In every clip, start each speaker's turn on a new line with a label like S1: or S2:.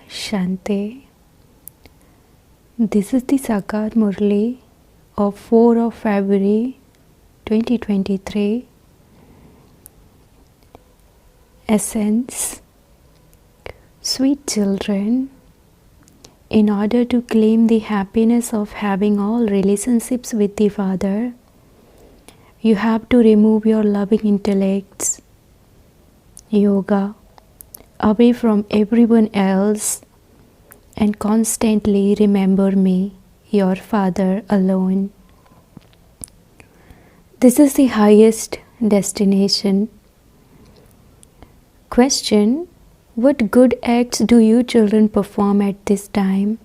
S1: Shanti. This is the Sakar Murli of 4 of February 2023. Essence. Sweet children, in order to claim the happiness of having all relationships with the Father, you have to remove your loving intellects, yoga, away from everyone else, and constantly remember me, your Father alone. This is the highest destination. Question: what good acts do you children perform at this time,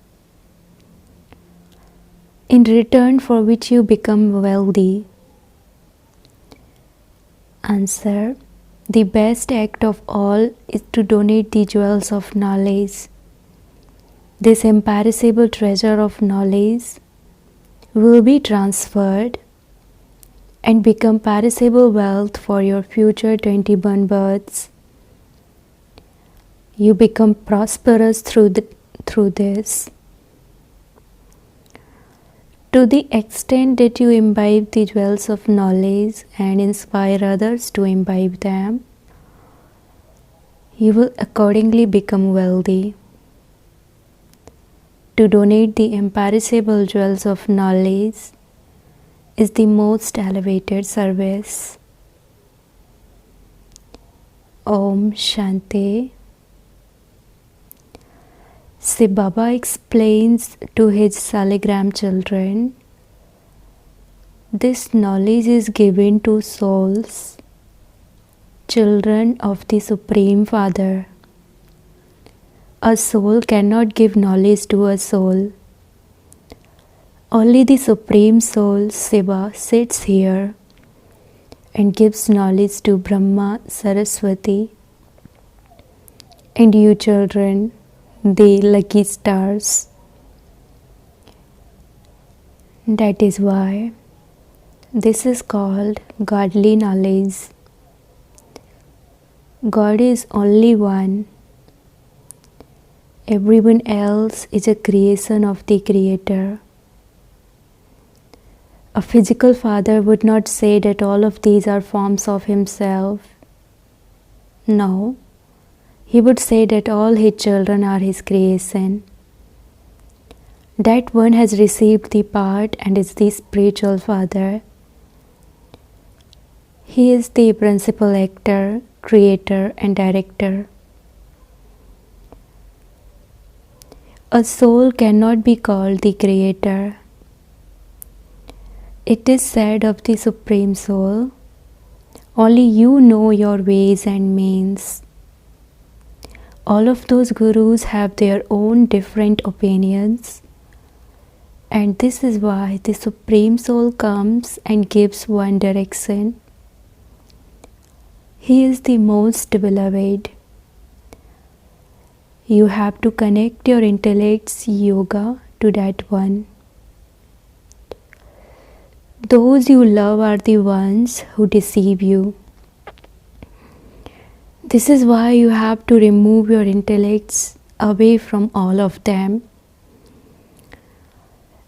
S1: in return for which you become wealthy? Answer: the best act of all is to donate the jewels of knowledge. This imperishable treasure of knowledge will be transferred and become perishable wealth for your future 21 births. You become prosperous through this. To the extent that you imbibe the jewels of knowledge and inspire others to imbibe them, you will accordingly become wealthy. To donate the imperishable jewels of knowledge is the most elevated service. Om Shanti. Sai Baba explains to his Saligram children, this knowledge is given to souls, children of the Supreme Father. A soul cannot give knowledge to a soul. Only the Supreme Soul, Shiva, sits here and gives knowledge to Brahma, Saraswati, and you children, the lucky stars. That is why this is called godly knowledge. God is only one. Everyone else is a creation of the Creator. A physical father would not say that all of these are forms of himself. No. He would say that all his children are his creation. That one has received the part and is the spiritual father. He is the principal actor, creator, and director. A soul cannot be called the creator. It is said of the Supreme Soul, only you know your ways and means. All of those gurus have their own different opinions, and this is why the Supreme Soul comes and gives one direction. He is the most beloved. You have to connect your intellect's yoga to that one. Those you love are the ones who deceive you. This is why you have to remove your intellects away from all of them.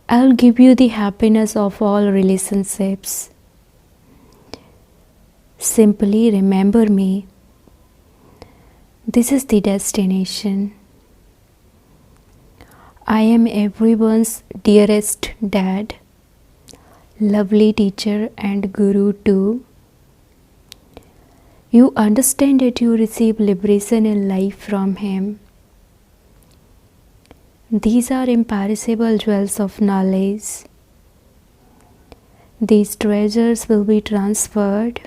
S1: I'll give you the happiness of all relationships. Simply remember me. This is the destination. I am everyone's dearest dad, lovely teacher and guru too. You understand that you receive liberation in life from him. These are imperishable jewels of knowledge. These treasures will be transferred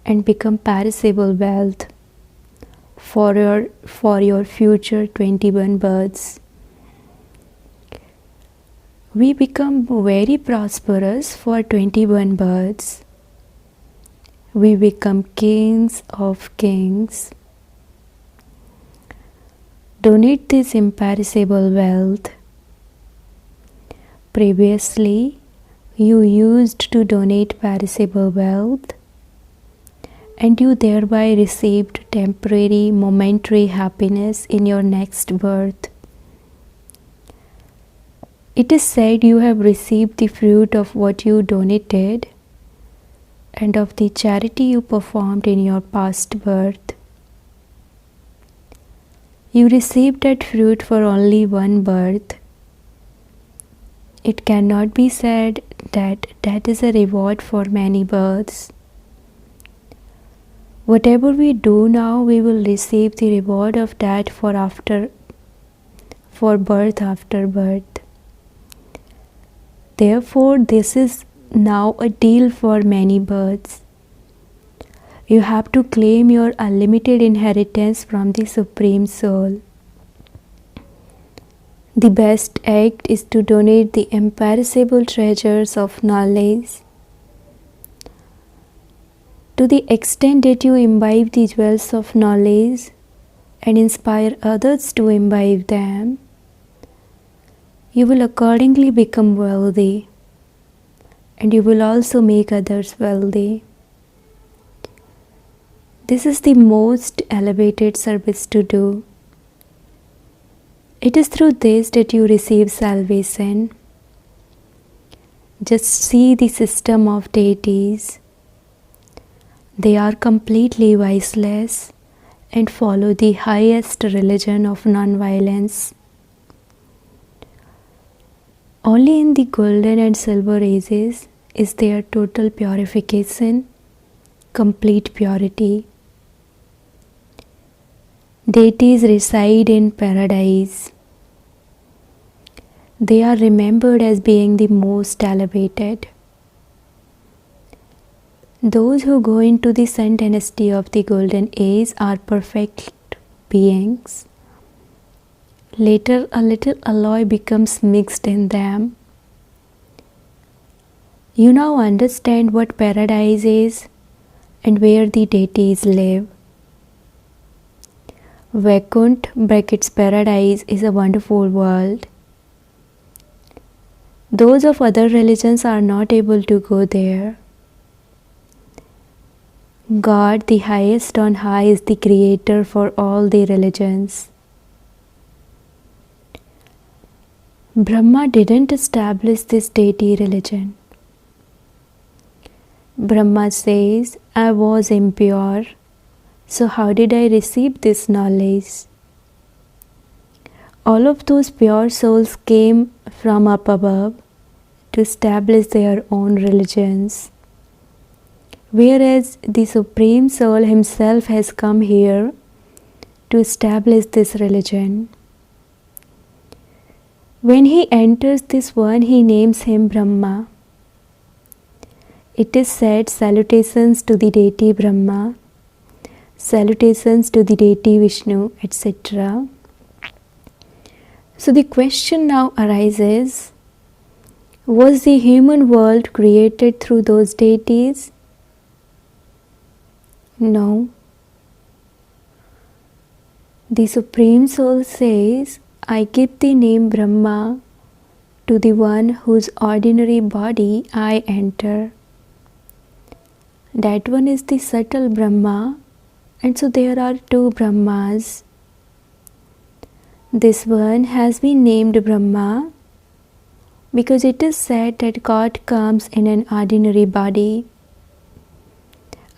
S1: and become perishable wealth for your future 21 births. We become very prosperous for 21 births. We become kings of kings. Donate this imperishable wealth. Previously, you used to donate perishable wealth, and you thereby received temporary, momentary happiness in your next birth. It is said you have received the fruit of what you donated and of the charity you performed in your past birth. You received that fruit for only one birth. It cannot be said that that is a reward for many births. Whatever we do now, we will receive the reward of that for birth after birth. Therefore, this is now a deal for many births. You have to claim your unlimited inheritance from the Supreme Soul. The best act is to donate the imperishable treasures of knowledge. To the extent that you imbibe the jewels of knowledge and inspire others to imbibe them, you will accordingly become wealthy, and you will also make others wealthy. This is the most elevated service to do. It is through this that you receive salvation. Just see the system of deities. They are completely viceless and follow the highest religion of non-violence. Only in the golden and silver ages is there total purification, complete purity. Deities reside in paradise. They are remembered as being the most elevated. Those who go into the sun dynasty of the golden age are perfect beings. Later, a little alloy becomes mixed in them. You now understand what paradise is and where the deities live. Vaikunt (paradise) is a wonderful world. Those of other religions are not able to go there. God, the highest on high, is the creator for all the religions. Brahma didn't establish this deity religion. Brahma says, I was impure, so how did I receive this knowledge? All of those pure souls came from up above to establish their own religions, whereas the Supreme Soul himself has come here to establish this religion. When he enters this one, he names him Brahma. It is said, salutations to the deity Brahma, salutations to the deity Vishnu, etc. So the question now arises, was the human world created through those deities? No. The Supreme Soul says, I give the name Brahma to the one whose ordinary body I enter. That one is the subtle Brahma, and so there are two Brahmas. This one has been named Brahma because it is said that God comes in an ordinary body.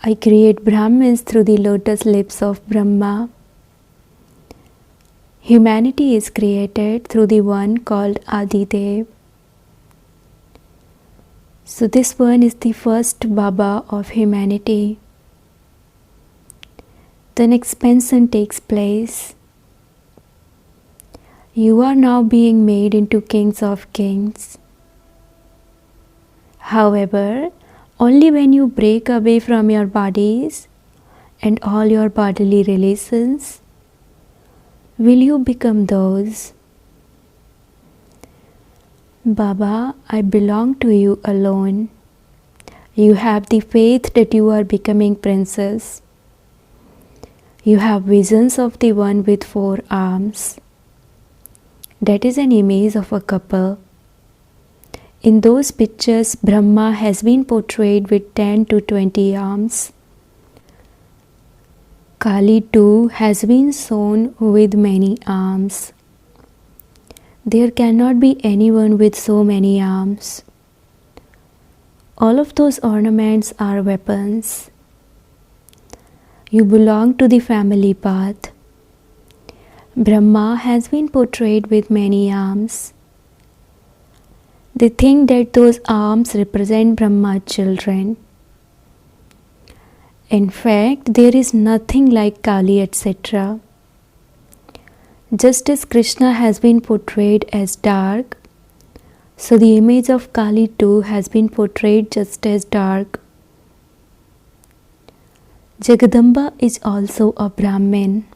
S1: I create Brahmins through the lotus lips of Brahma. Humanity is created through the one called Adidev. So this one is the first Baba of humanity. Then expansion takes place. You are now being made into kings of kings. However, only when you break away from your bodies and all your bodily relations will you become those. Baba, I belong to you alone. You have the faith that you are becoming princess. You have visions of the one with 4 arms. That is an image of a couple. In those pictures, Brahma has been portrayed with 10 to 20 arms. Kali too has been sown with many arms. There cannot be anyone with so many arms. All of those ornaments are weapons. You belong to the family path. Brahma has been portrayed with many arms. They think that those arms represent Brahma's children. In fact, there is nothing like Kali, etc. Just as Krishna has been portrayed as dark, so the image of Kali too has been portrayed just as dark. Jagadamba is also a Brahmin.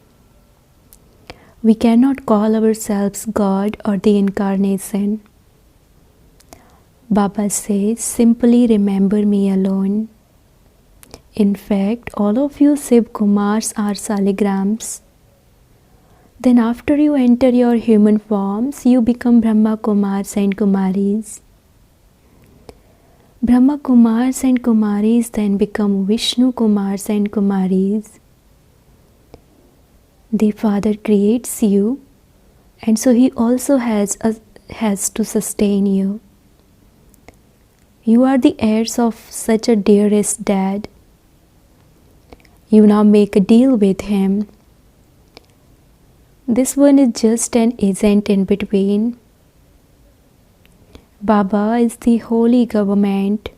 S1: We cannot call ourselves God or the incarnation. Baba says, simply remember me alone. In fact, all of you Shiv Kumars are saligrams. Then after you enter your human forms, you become Brahma Kumars and Kumaris. Brahma Kumars and Kumaris then become Vishnu Kumars and Kumaris. The Father creates you, and so He also has to sustain you. You are the heirs of such a dearest Dad. You now make a deal with Him. This one is just an agent in between. Baba is the holy government.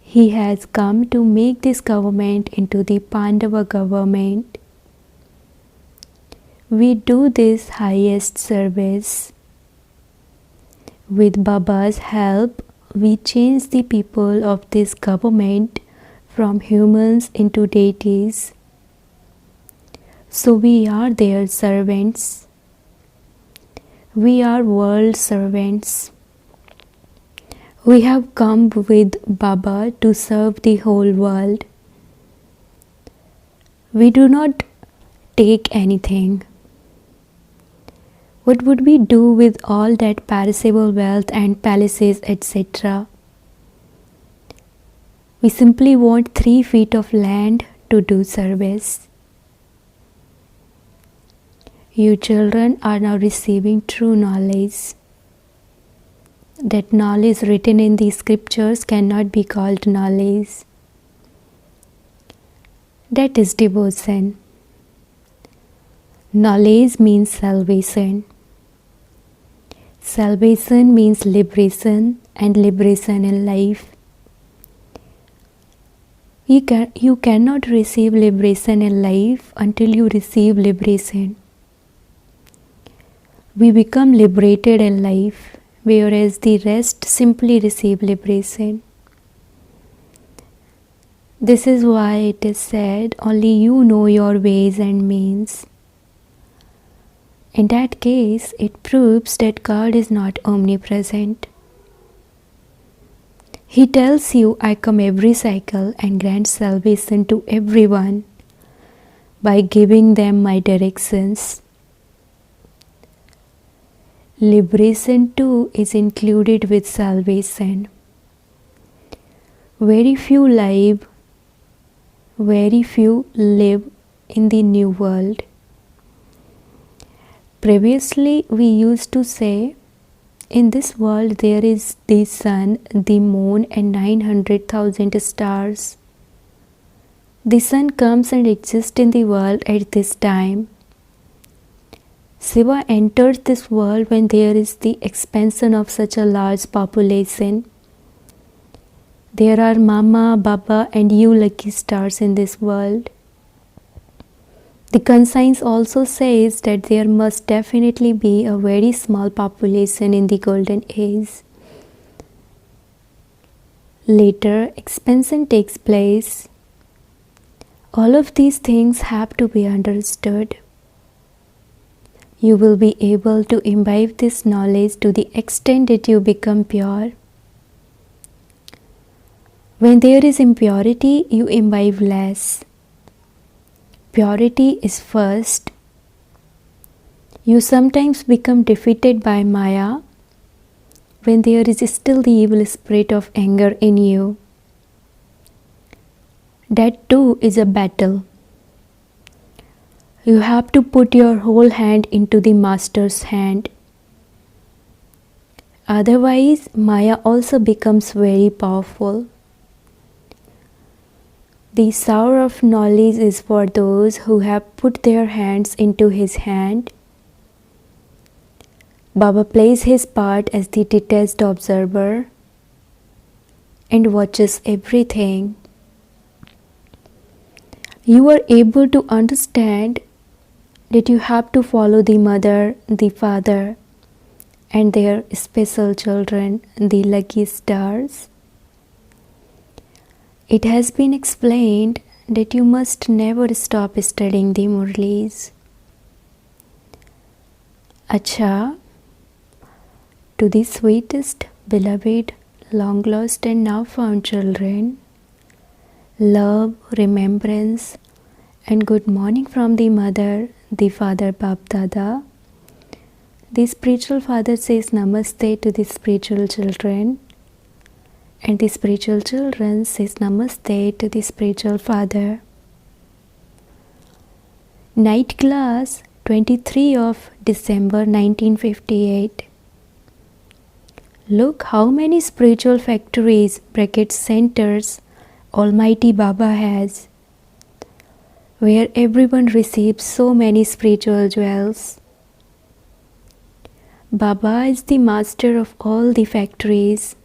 S1: He has come to make this government into the Pandava government. We do this highest service. With Baba's help, we change the people of this government from humans into deities. So we are their servants. We are world servants. We have come with Baba to serve the whole world. We do not take anything. What would we do with all that perishable wealth and palaces, etc.? We simply want 3 feet of land to do service. You children are now receiving true knowledge. That knowledge written in the scriptures cannot be called knowledge. That is devotion. Knowledge means salvation. Salvation means liberation, and liberation in life. You cannot receive liberation in life until you receive liberation. We become liberated in life, whereas the rest simply receive liberation. This is why it is said, only you know your ways and means. In that case, it proves that God is not omnipresent. He tells you, I come every cycle and grant salvation to everyone by giving them my directions. Liberation too is included with salvation. Very few live in the new world. Previously, we used to say, in this world there is the sun, the moon, and 900,000 stars. The sun comes and exists in the world at this time. Shiva enters this world when there is the expansion of such a large population. There are Mama, Baba, and you lucky stars in this world. The conscience also says that there must definitely be a very small population in the golden age. Later, expansion takes place. All of these things have to be understood. You will be able to imbibe this knowledge to the extent that you become pure. When there is impurity, you imbibe less. Purity is first. You sometimes become defeated by Maya when there is still the evil spirit of anger in you. That too is a battle. You have to put your whole hand into the master's hand. Otherwise, Maya also becomes very powerful. The sour of knowledge is for those who have put their hands into his hand. Baba plays his part as the detached observer and watches everything. You are able to understand that you have to follow the mother, the father, and their special children, the lucky stars. It has been explained that you must never stop studying the Murlis. Acha, to the sweetest, beloved, long lost and now found children, love, remembrance, and good morning from the mother, the father, Bap Dada. The spiritual father says namaste to the spiritual children, and the spiritual children says namaste to the spiritual father. Night class, 23 of December 1958. Look how many spiritual factories, centers, Almighty Baba has, where everyone receives so many spiritual jewels. Baba is the master of all the factories.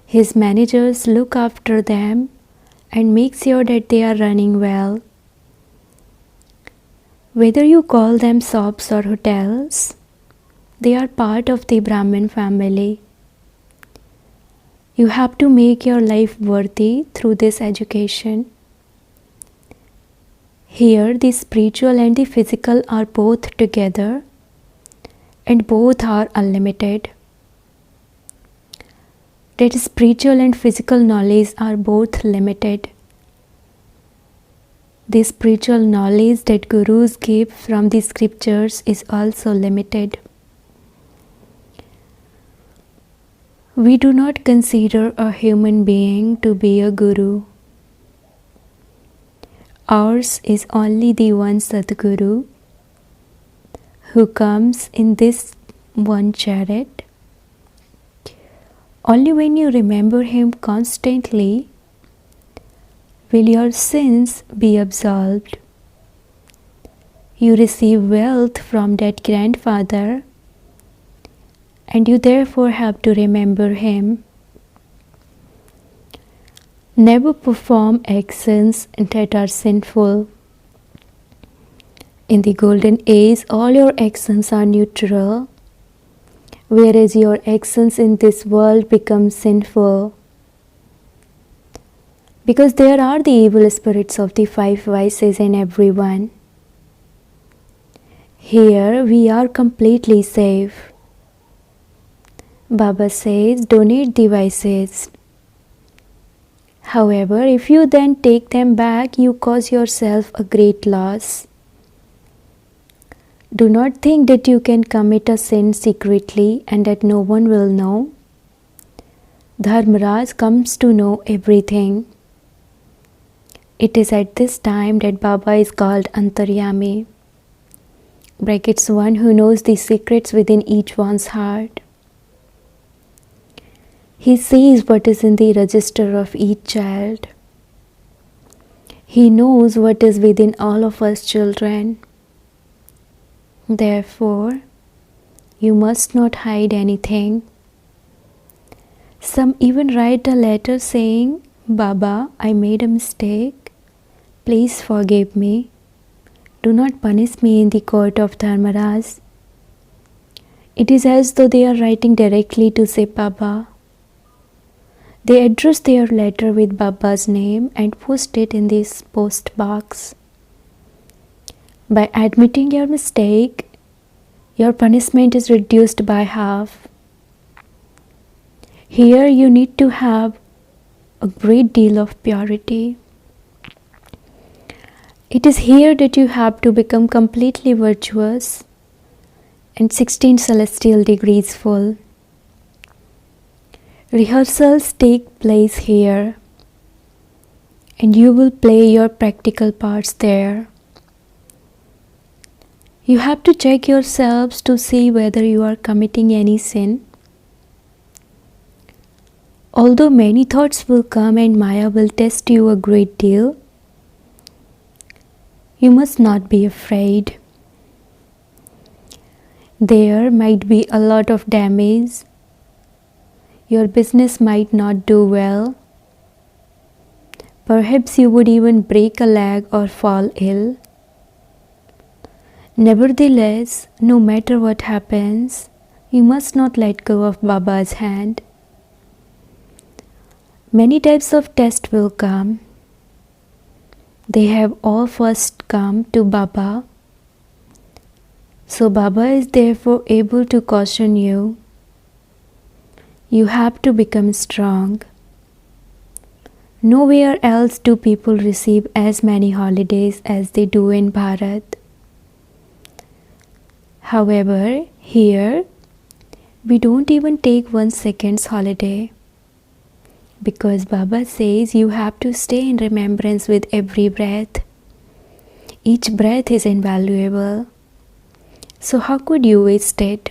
S1: His managers look after them and make sure that they are running well. Whether you call them shops or hotels, they are part of the Brahmin family. You have to make your life worthy through this education. Here, the spiritual and the physical are both together, and both are unlimited. That spiritual and physical knowledge are both limited. The spiritual knowledge that gurus give from the scriptures is also limited. We do not consider a human being to be a guru. Ours is only the one Sadguru who comes in this one chariot. Only when you remember him constantly will your sins be absolved. You receive wealth from that grandfather, and you therefore have to remember him. Never perform actions that are sinful. In the golden age, all your actions are neutral, whereas your actions in this world become sinful. Because there are the evil spirits of the 5 vices in everyone. Here we are completely safe. Baba says, donate the vices. However, if you then take them back, you cause yourself a great loss. Do not think that you can commit a sin secretly and that no one will know. Dharmaraj comes to know everything. It is at this time that Baba is called Antaryami. Brackets, one who knows the secrets within each one's heart. He sees what is in the register of each child. He knows what is within all of us children. Therefore, you must not hide anything. Some even write a letter saying, Baba, I made a mistake. Please forgive me. Do not punish me in the court of Dharmaraj. It is as though they are writing directly to say Baba. They address their letter with Baba's name and post it in this post box. By admitting your mistake, your punishment is reduced by half. Here you need to have a great deal of purity. It is here that you have to become completely virtuous and 16 celestial degrees full. Rehearsals take place here, and you will play your practical parts there. You have to check yourselves to see whether you are committing any sin. Although many thoughts will come and Maya will test you a great deal, you must not be afraid. There might be a lot of damage. Your business might not do well. Perhaps you would even break a leg or fall ill. Nevertheless, no matter what happens, you must not let go of Baba's hand. Many types of tests will come. They have all first come to Baba. So Baba is therefore able to caution you. You have to become strong. Nowhere else do people receive as many holidays as they do in Bharat. However, here we don't even take 1 second's holiday. Because Baba says you have to stay in remembrance with every breath. Each breath is invaluable. So how could you waste it?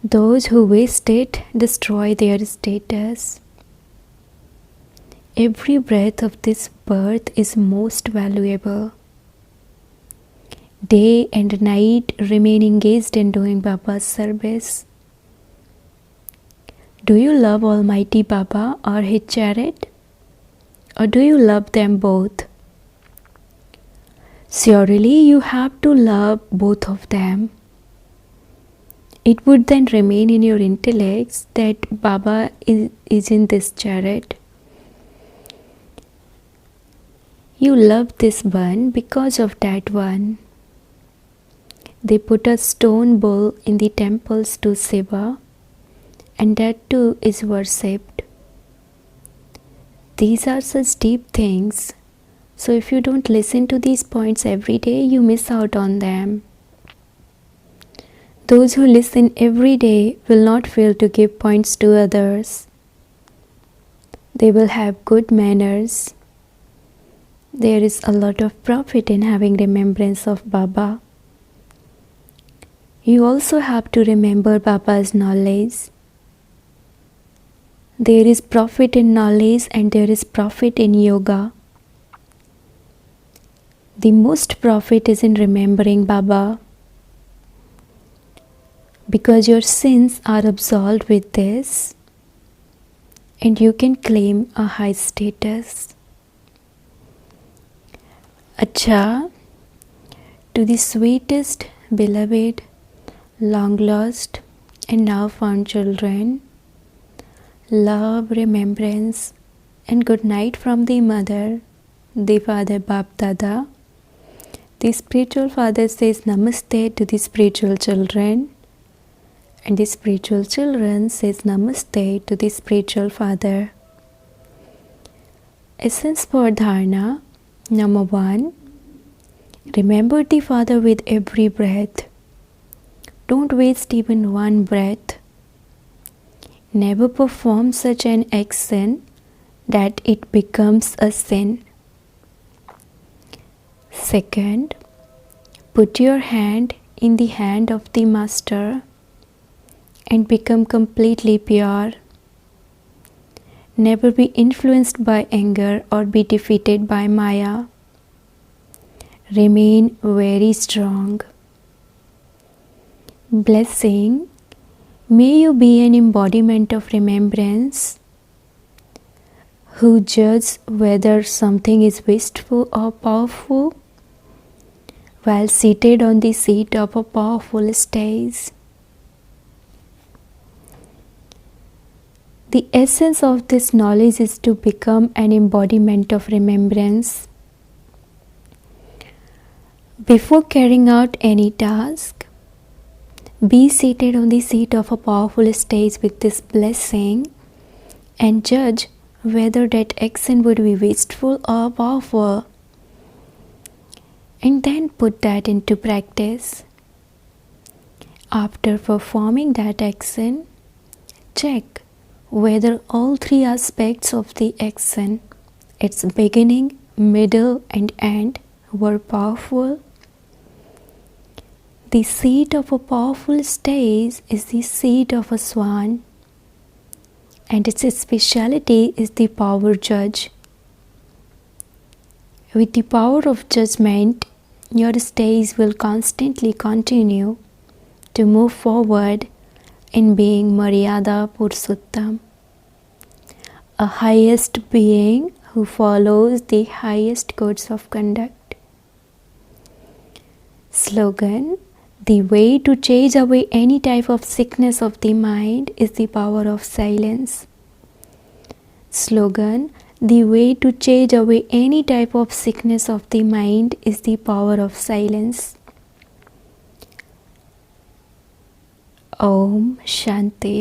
S1: Those who waste it destroy their status. Every breath of this birth is most valuable. Day and night remain engaged in doing Baba's service. Do you love Almighty Baba or His chariot? Or do you love them both? Surely you have to love both of them. It would then remain in your intellects that Baba is in this chariot. You love this one because of that one. They put a stone bull in the temples to Shiva, and that too is worshipped. These are such deep things, so if you don't listen to these points every day, you miss out on them. Those who listen every day will not fail to give points to others. They will have good manners. There is a lot of profit in having remembrance of Baba. You also have to remember Baba's knowledge. There is profit in knowledge and there is profit in yoga. The most profit is in remembering Baba. Because your sins are absolved with this, and you can claim a high status. Acha, to the sweetest, beloved, long lost, and now found children, love, remembrance, and good night from the mother, the father Bap Dada. The spiritual father says Namaste to the spiritual children, and the spiritual children says Namaste to the spiritual father. Essence for Dharana. Number 1. Remember the Father with every breath. Don't waste even one breath. Never perform such an action that it becomes a sin. Second, put your hand in the hand of the Master and become completely pure. Never be influenced by anger or be defeated by Maya. Remain very strong. Blessing. May you be an embodiment of remembrance who judges whether something is wasteful or powerful while seated on the seat of a powerful stage. The essence of this knowledge is to become an embodiment of remembrance. Before carrying out any task, be seated on the seat of a powerful stage with this blessing and judge whether that action would be wasteful or powerful. And then put that into practice. After performing that action, check whether all three aspects of the action, its beginning, middle, and end, were powerful The seat of a powerful stage is the seat of a swan, and its speciality is the power judge. With the power of judgment, your stage will constantly continue to move forward in being Maryada Purushottam, a highest being who follows the highest codes of conduct. Slogan: the way to chase away any type of sickness of the mind is the power of silence. Slogan: the way to chase away any type of sickness of the mind is the power of silence. Om Shanti.